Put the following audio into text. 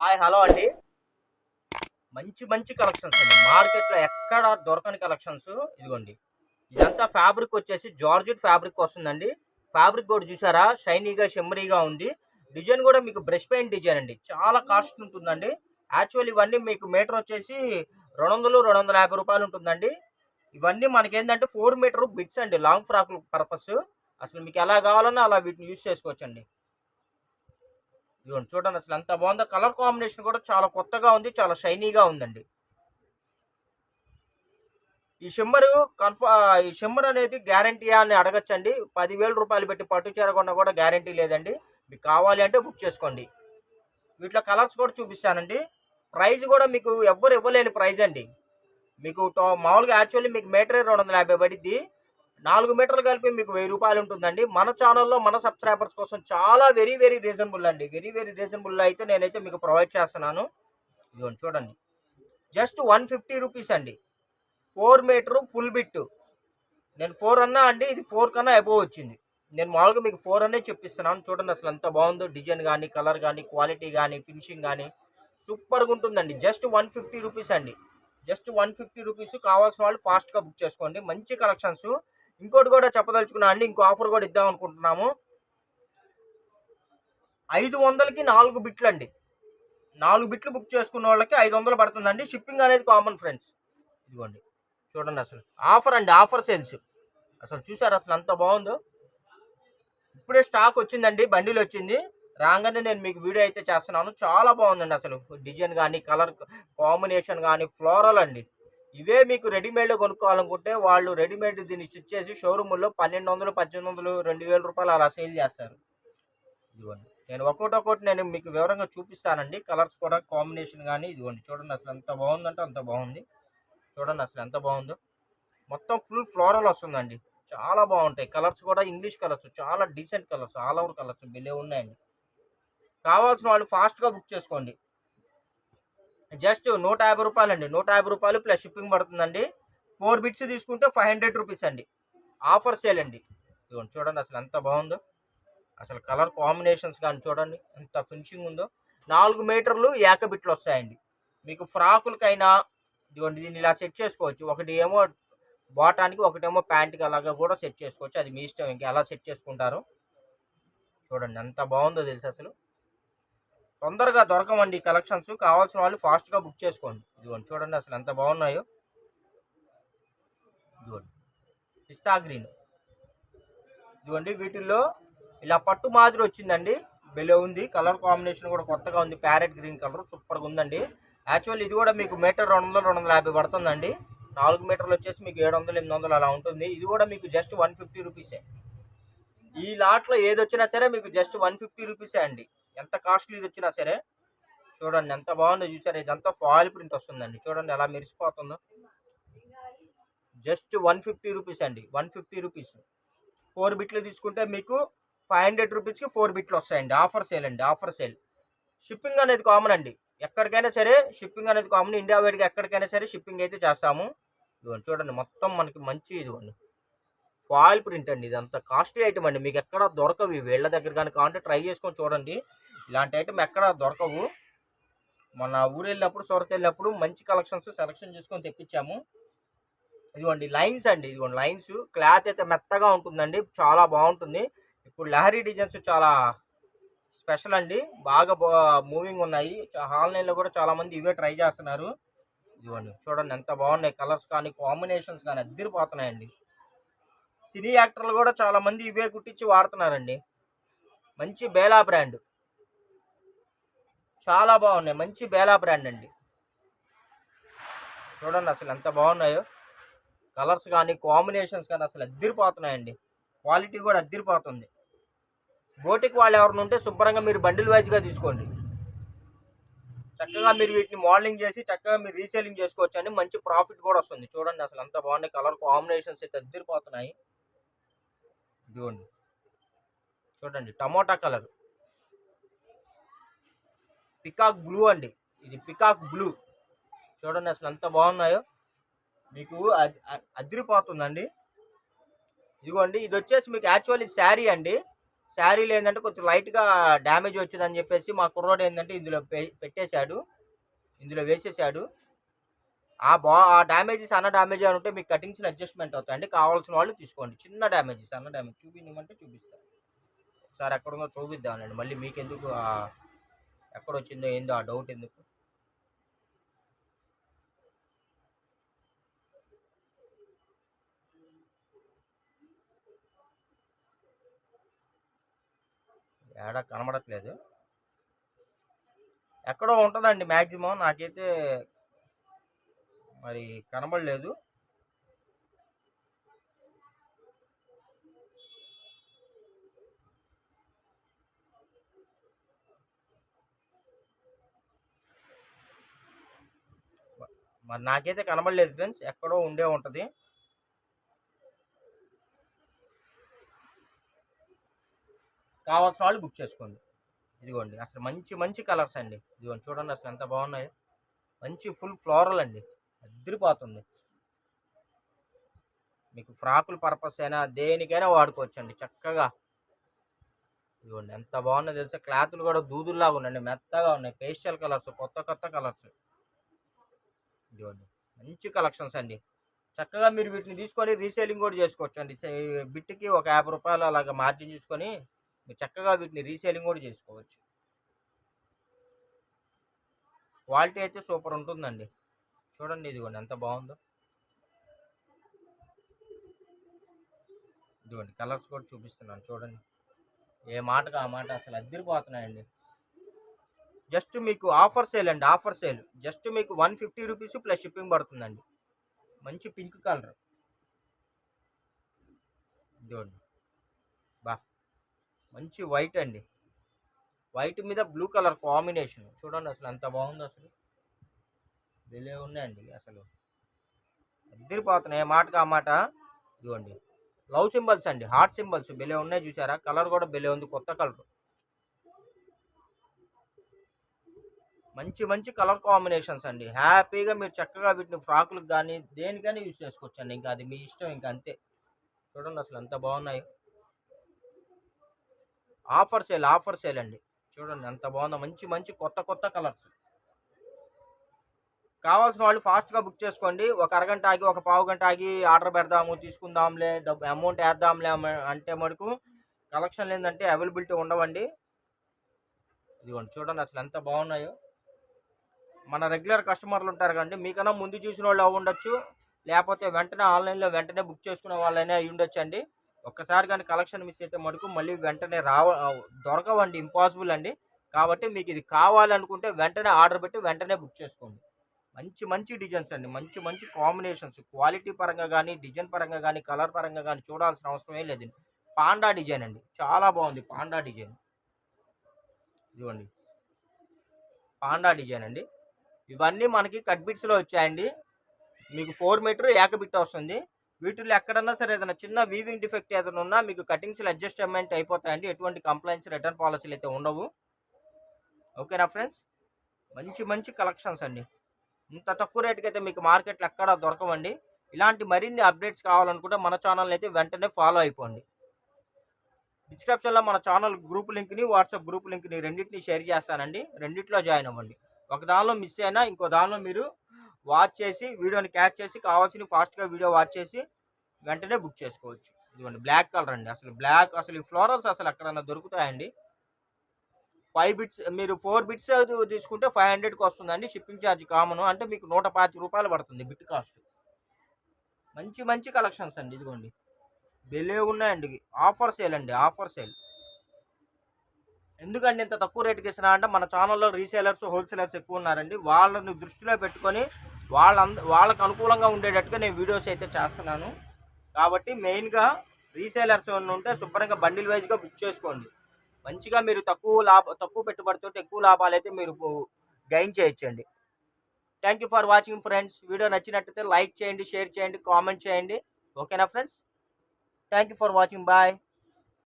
Hi hello అండి. మంచి మంచి కలెక్షన్స్ అండి. మార్కెట్‌లో ఎక్కడ దొరకని కలెక్షన్స్ ఇదిగోండి. ఇదంతా ఫ్యాబ్రిక్ వచ్చేసి జార్జెట్ ఫ్యాబ్రిక్ వస్తుందండి. ఫ్యాబ్రిక్ కూడా చూసారా షైనీగా, షిమ్మరీగా ఉంది. డిజైన్ కూడా మీకు బ్రష్ పెయింట్ డిజైన్ అండి. చాలా కాస్ట్ ఉంటుందండి. యాక్చువల్ ఇవన్నీ మీకు మీటర్ వచ్చేసి 200, రూ. 250 ఉంటుందండి. ఇవన్నీ మనకేందంటే 4 మీటర్ బిట్స్ అండి. Long frock purpose. అసలు మీకు ఎలా కావాలన్నా అలా వీటిని యూజ్ చేసుకోవచ్చండి. ఇదిగోండి చూడండి అసలు ఎంత బాగుందో. కలర్ కాంబినేషన్ కూడా చాలా కొత్తగా ఉంది, చాలా షైనీగా ఉందండి. ఈ షిమ్మర్ ఈ షిమ్మర్ అనేది గ్యారంటీయా అని అడగచ్చండి. 10,000 రూపాయలు పెట్టి పట్టు చీర కొన్నా కూడా గ్యారంటీ లేదండి. మీకు కావాలి అంటే బుక్ చేసుకోండి. వీటిలో కలర్స్ కూడా చూపిస్తానండి. ప్రైస్ కూడా మీకు ఎవ్వరు ఇవ్వలేని ప్రైస్ అండి. మీకు మామూలుగా యాక్చువల్లీ మీకు మీటరే 250 పడిద్ది. 4 మీటర్లు కలిపి మీకు 1000 రూపాయలు ఉంటుందండి. మన ఛానల్లో మన సబ్స్క్రైబర్స్ కోసం చాలా వెరీ వెరీ రీజనబుల్ అండి. వెరీ వెరీ రీజనబుల్ అయితే నేనైతే మీకు ప్రొవైడ్ చేస్తున్నాను. ఇదిగోండి చూడండి. జస్ట్ 150 రూపీస్ అండి. 4 మీటరు ఫుల్ బిట్. నేను 4 అన్నా అండి, ఇది 4 కన్నా అబోవ్ వచ్చింది. నేను మామూలుగా మీకు 4 అనే చెప్పిస్తున్నాను. చూడండి అసలు ఎంత బాగుందో. డిజైన్ కానీ, కలర్ కానీ, క్వాలిటీ కానీ, ఫినిషింగ్ కానీ సూపర్గా ఉంటుందండి. జస్ట్ 150 రూపీస్ అండి. Just 150 rupees. కావాల్సిన వాళ్ళు ఫాస్ట్గా బుక్ చేసుకోండి. మంచి కలెక్షన్స్. ఇంకోటి కూడా చెప్పదలుచుకున్నా అండి, ఇంకో ఆఫర్ కూడా ఇద్దాం అనుకుంటున్నాము. 500కి 4 బిట్లు అండి. 4 బిట్లు బుక్ చేసుకున్న వాళ్ళకి 500 పడుతుందండి. షిప్పింగ్ అనేది కామన్ ఫ్రెండ్స్. ఇదిగోండి చూడండి అసలు ఆఫర్ అండి, ఆఫర్ సేల్స్. అసలు చూసారు అసలు ఎంత బాగుందో. ఇప్పుడే స్టాక్ వచ్చిందండి, బండిలు వచ్చింది. రాగానే నేను మీకు వీడియో అయితే చేస్తున్నాను. చాలా బాగుందండి అసలు. డిజైన్ కానీ, కలర్ కాంబినేషన్ కానీ, ఫ్లోరల్ అండి. ఇవే మీకు రెడీమేడ్ కొనుక్కోవాలనుకుంటే వాళ్ళు రెడీమేడ్ దీన్ని స్టిచ్ చేసి షోరూముల్లో 1200, 1800, 2000 రూపాయలు అలా సేల్ చేస్తారు. ఇదిగోండి నేను ఒక్కొక్కటి నేను మీకు వివరంగా చూపిస్తానండి. కలర్స్ కూడా కాంబినేషన్ కానీ ఇదిగోండి చూడండి అసలు ఎంత బాగుందంటే అంత బాగుంది. చూడండి అసలు ఎంత బాగుందో. మొత్తం ఫుల్ ఫ్లోరల్ వస్తుందండి. చాలా బాగుంటాయి. కలర్స్ కూడా ఇంగ్లీష్ కలర్స్, చాలా decent colours, all over colours బిలే ఉన్నాయండి. కావాల్సిన వాళ్ళు ఫాస్ట్గా బుక్ చేసుకోండి. జస్ట్ 150 రూపాయలండి. 150 రూపాయలు ప్లస్ షిప్పింగ్ పడుతుందండి. 4 బిట్స్ తీసుకుంటే 500 రూపీస్ అండి. ఆఫర్ సేల్ అండి. ఇదిగోండి చూడండి అసలు ఎంత బాగుందో. అసలు కలర్ కాంబినేషన్స్ కానీ చూడండి ఎంత ఫినిషింగ్ ఉందో. 4 మీటర్లు ఏకబిట్లు వస్తాయండి. మీకు ఫ్రాకులకైనా ఇదిగోండి దీన్ని ఇలా సెట్ చేసుకోవచ్చు. ఒకటి ఏమో బాటానికి, ఒకటేమో ప్యాంట్కి అలాగా కూడా సెట్ చేసుకోవచ్చు. అది మీ ఇష్టం, ఇంకా ఎలా సెట్ చేసుకుంటారు. చూడండి ఎంత బాగుందో తెలుసు. అసలు తొందరగా దొరకమండి ఈ కలెక్షన్స్. కావాల్సిన వాళ్ళు ఫాస్ట్గా బుక్ చేసుకోండి. ఇదిగోండి చూడండి అసలు ఎంత బాగున్నాయో. ఇదిగోండి పిస్తా గ్రీన్. ఇదిగోండి వీటిల్లో ఇలా పట్టు మాదిరి వచ్చిందండి. బెలే ఉంది. కలర్ కాంబినేషన్ కూడా కొత్తగా ఉంది. ప్యారెట్ గ్రీన్ కలర్ సూపర్గా ఉందండి. యాక్చువల్ ఇది కూడా మీకు మీటర్ 200, 250 పడుతుందండి. 4 మీటర్లు వచ్చేసి మీకు 700, 800 అలా ఉంటుంది. ఇది కూడా మీకు జస్ట్ 150 రూపీసే. ఈ లాట్లో ఏది వచ్చినా సరే మీకు జస్ట్ 150 రూపీసే అండి. ఎంత కాస్ట్లీ ఇది వచ్చినా సరే. చూడండి ఎంత బాగుందో చూసారు. ఇదంతా ఫాయిల్ ప్రింట్ వస్తుందండి. చూడండి ఎలా మెరిసిపోతుందో. జస్ట్ 150 రూపీస్ అండి. 150 రూపీస్. 4 బిట్లు తీసుకుంటే మీకు 500 రూపీస్కి 4 బిట్లు వస్తాయండి. ఆఫర్ సేల్ అండి, ఆఫర్ సేల్. షిప్పింగ్ అనేది కామన్ అండి. ఎక్కడికైనా సరే షిప్పింగ్ అనేది కామన్. ఇండియా వైడ్గా ఎక్కడికైనా సరే షిప్పింగ్ అయితే చేస్తాము. ఇదిగోండి చూడండి మొత్తం మనకి మంచి ఇదిగోండి ఫాయిల్ ప్రింట్ అండి. ఇదంతా కాస్ట్లీ ఐటమ్ అండి. మీకు ఎక్కడ దొరకవు. వీళ్ళ దగ్గర కానీ కావాలంటే ట్రై చేసుకొని చూడండి. ఇలాంటి ఐటమ్ ఎక్కడ దొరకవు. మన ఊరు వెళ్ళినప్పుడు, సూరత్ వెళ్ళినప్పుడు మంచి కలెక్షన్స్ సెలెక్షన్ చేసుకొని తెప్పించాము. ఇదిగోండి లైన్స్ అండి. ఇదిగోండి లైన్స్. క్లాత్ అయితే మెత్తగా ఉంటుందండి. చాలా బాగుంటుంది. ఇప్పుడు లహరీ డిజైన్స్ చాలా స్పెషల్ అండి. బాగా మూవింగ్ ఉన్నాయి. ఆన్లైన్లో కూడా చాలా మంది ఇవే ట్రై చేస్తున్నారు. ఇదిగోండి చూడండి ఎంత బాగున్నాయి. కలర్స్ కానీ, కాంబినేషన్స్ కానీ అద్దరిపోతున్నాయండి. సినీ యాక్టర్లు కూడా చాలా మంది ఇవే కుట్టించి వాడుతున్నారండి. మంచి బేలా బ్రాండ్. చాలా బాగున్నాయి. మంచి బేలా బ్రాండ్ అండి. చూడండి అసలు ఎంత బాగున్నాయో. కలర్స్ కానీ, కాంబినేషన్స్ కానీ అసలు అద్దరిపోతున్నాయండి. క్వాలిటీ కూడా అద్దరిపోతుంది. బోటిక్ వాళ్ళు ఎవరిని ఉంటే శుభ్రంగా మీరు బండిల్ వైజ్గా తీసుకోండి. చక్కగా మీరు వీటిని మోడలింగ్ చేసి చక్కగా మీరు రీసేలింగ్ చేసుకోవచ్చు అండి. మంచి ప్రాఫిట్ కూడా వస్తుంది. చూడండి అసలు ఎంత బాగున్నాయి. కలర్ కాంబినేషన్స్ అయితే అద్దరిపోతున్నాయి. ఇదిగోండి చూడండి టమోటా కలర్, పికాక్ బ్లూ అండి. ఇది పికాక్ బ్లూ. చూడండి అసలు ఎంత బాగున్నాయో. మీకు అదిరిపోతుందండి. ఇదిగోండి ఇది వచ్చేసి మీకు యాక్చువల్లీ శారీ అండి. శారీలో ఏంటంటే కొంచెం లైట్గా డ్యామేజ్ వచ్చిందని చెప్పేసి మా కుర్రోడు ఏంటంటే ఇందులో పెట్టేశాడు, ఇందులో వేసేసాడు. ఆ డ్యామేజెస్ అన్న డ్యామేజ్ అని ఉంటే మీకు కటింగ్స్లో అడ్జస్ట్మెంట్ అవుతాయండి. కావాల్సిన వాళ్ళు తీసుకోండి. చిన్న డ్యామేజెస్, అన్న డ్యామేజ్ చూపించమంటే చూపిస్తాను. ఒకసారి ఎక్కడుందో చూపిద్దామండి. మళ్ళీ మీకెందుకు ఎక్కడొచ్చిందో ఏందో ఆ డౌట్ ఎందుకు. ఏడా కనబడట్లేదు, ఎక్కడో ఉంటుందండి మ్యాక్సిమం. నాకైతే మరి కనబడలేదు. మరి నాకైతే కనబడలేదు ఫ్రెండ్స్, ఎక్కడో ఉండే ఉంటుంది. కావాల్సిన వాళ్ళు బుక్ చేసుకోండి. ఇదిగోండి అసలు మంచి మంచి కలర్స్ అండి. ఇదిగోండి చూడండి అసలు ఎంత బాగున్నాయో. మంచి ఫుల్ ఫ్లోరల్ అండి, అద్దరిపోతుంది. మీకు ఫ్రాకుల పర్పస్ అయినా దేనికైనా వాడుకోవచ్చు అండి చక్కగా. ఇదిగోండి ఎంత బాగున్నాయో తెలుసా. క్లాతులు కూడా దూదుల్లాగా ఉన్నాయండి, మెత్తగా ఉన్నాయి. పేస్టల్ కలర్స్, కొత్త కొత్త కలర్స్. ఇదిగోండి మంచి కలెక్షన్స్ అండి. చక్కగా మీరు వీటిని తీసుకొని రీసేలింగ్ కూడా చేసుకోవచ్చు అండి. బిట్కి ఒక 50 రూపాయలు అలాగా మార్జిన్ తీసుకొని మీరు చక్కగా వీటిని రీసేలింగ్ కూడా చేసుకోవచ్చు. క్వాలిటీ అయితే సూపర్ ఉంటుందండి. చూడండి ఇదిగోండి ఎంత బాగుందో. ఇదిగోండి కలర్స్ కూడా చూపిస్తున్నాను చూడండి. ఏ మాటగా ఆ మాట అసలు అద్దరిపోతున్నాయండి. జస్ట్ మీకు ఆఫర్ సేల్ అండి, ఆఫర్ సేల్. జస్ట్ మీకు 150 రూపీస్ ప్లస్ షిప్పింగ్ పడుతుందండి. మంచి పింక్ కలర్. ఇదిగోండి బా, మంచి వైట్ అండి. వైట్ మీద బ్లూ కలర్ కాంబినేషన్ చూడండి అసలు ఎంత బాగుందో. అసలు భలే ఉన్నాయండి, అసలు అద్దరిపోతున్నాయి మాటగా ఆ మాట. ఇదిగోండి లవ్ సింబల్స్ అండి, హార్ట్ సింబల్స్ భలే ఉన్నాయి చూసారా. కలర్ కూడా భలే ఉంది, కొత్త కలర్. మంచి మంచి కలర్ కాంబినేషన్స్ అండి. హ్యాపీగా మీరు చక్కగా వీటిని ఫ్రాకులకు కానీ దేనికైనా యూజ్ చేసుకోవచ్చు అండి. ఇంకా అది మీ ఇష్టం, ఇంకా అంతే. చూడండి అసలు ఎంత బాగున్నాయో. ఆఫర్ సేల్, ఆఫర్ సేల్ అండి. చూడండి ఎంత బాగుందో. మంచి మంచి కొత్త కొత్త కలర్స్. కావాల్సిన వాళ్ళు ఫాస్ట్గా బుక్ చేసుకోండి. ఒక అరగంట ఆగి, ఒక పావు గంట ఆగి ఆర్డర్ పెడదాము, తీసుకుందాంలే, డబ్బు అమౌంట్ వేద్దాంలే అంటే మటుకు కలెక్షన్ ఏంటంటే అవైలబిలిటీ ఉండవండి. ఇదిగోండి చూడండి అసలు ఎంత బాగున్నాయో. మన రెగ్యులర్ కస్టమర్లు ఉంటారు కండి, మీకన్నా ముందు చూసిన వాళ్ళు అవి ఉండొచ్చు, లేకపోతే వెంటనే ఆన్లైన్లో వెంటనే బుక్ చేసుకునే వాళ్ళైనా అయి ఉండొచ్చు అండి. ఒక్కసారి కానీ కలెక్షన్ మిస్ అయితే మటుకు మళ్ళీ వెంటనే దొరకవండి, ఇంపాసిబుల్ అండి. కాబట్టి మీకు ఇది కావాలనుకుంటే వెంటనే ఆర్డర్ పెట్టి వెంటనే బుక్ చేసుకోండి. మంచి మంచి డిజైన్స్ అండి, మంచి మంచి కాంబినేషన్స్. క్వాలిటీ పరంగా కానీ, డిజైన్ పరంగా కానీ, కలర్ పరంగా కానీ చూడాల్సిన అవసరం ఏం లేదండి. పాండా డిజైన్ అండి, చాలా బాగుంది పాండా డిజైన్. ఇదిగోండి పాండా డిజైన్ అండి. ఇవన్నీ మనకి కట్ బిట్స్లో వచ్చాయండి. మీకు 4 మీటర్ ఏక బిట్ వస్తుంది. వీటిల్లో ఎక్కడన్నా సరే ఏదైనా చిన్న వీవింగ్ డిఫెక్ట్ ఏదైనా ఉన్నా మీకు కటింగ్స్లో అడ్జస్ట్మెంట్ అయిపోతాయండి. ఎటువంటి కంప్లైంట్స్, రిటర్న్ పాలసీలు అయితే ఉండవు. ఓకేనా ఫ్రెండ్స్. మంచి మంచి కలెక్షన్స్ అండి. ఇంత తక్కువ రేటుకి అయితే మీకు మార్కెట్లో ఎక్కడా దొరకవండి. ఇలాంటి మరిన్ని అప్డేట్స్ కావాలనుకుంటే మన ఛానల్ని అయితే వెంటనే ఫాలో అయిపోండి. డిస్క్రిప్షన్లో మన ఛానల్ గ్రూప్ లింక్ని, వాట్సాప్ గ్రూప్ లింక్ని రెండింటిని షేర్ చేస్తానండి. రెండిట్లో జాయిన్ అవ్వండి. ఒక దానిలో మిస్ అయినా ఇంకో దానిలో మీరు వాచ్ చేసి వీడియోని క్యాచ్ చేసి కావాల్సిన ఫాస్ట్గా వీడియో వాచ్ చేసి వెంటనే బుక్ చేసుకోవచ్చు. ఇదిగోండి బ్లాక్ కలర్ అండి. అసలు బ్లాక్, అసలు ఈ ఫ్లోరల్స్ అసలు ఎక్కడన్నా దొరుకుతాయండి. 5 బిట్స్, మీరు 4 బిట్స్ తీసుకుంటే 500కి వస్తుందండి. షిప్పింగ్ ఛార్జ్ కామన్, అంటే మీకు 125 రూపాయలు పడుతుంది బిట్ కాస్ట్. మంచి మంచి కలెక్షన్స్ అండి. ఇదిగోండి భలే ఉన్నాయండి. ఆఫర్ సేల్ అండి, ఆఫర్ సేల్. ఎందుకండి ఇంత తక్కువ రేటుకి ఇస్తున్నా అంటే మన ఛానల్లో రీసేలర్స్, హోల్సేలర్స్ ఎక్కువ ఉన్నారండి. వాళ్ళని దృష్టిలో పెట్టుకొని వాళ్ళకు అనుకూలంగా ఉండేటట్టుగా నేను వీడియోస్ అయితే చేస్తున్నాను. కాబట్టి మెయిన్గా రీసేలర్స్ ఉంటే శుభ్రంగా బండిల్ వైజ్గా బుక్ చేసుకోండి. మంచిగా మీరు తక్కువ పెట్టుబడితో ఎక్కువ లాభాలు అయితే మీరు గెయిన్ చేయొచ్చండి. Thank you for watching friends. Video నచ్చినట్టయితే లైక్ చేయండి, షేర్ చేయండి, కామెంట్ చేయండి. ఓకేనా friends. Thank you for watching. Bye.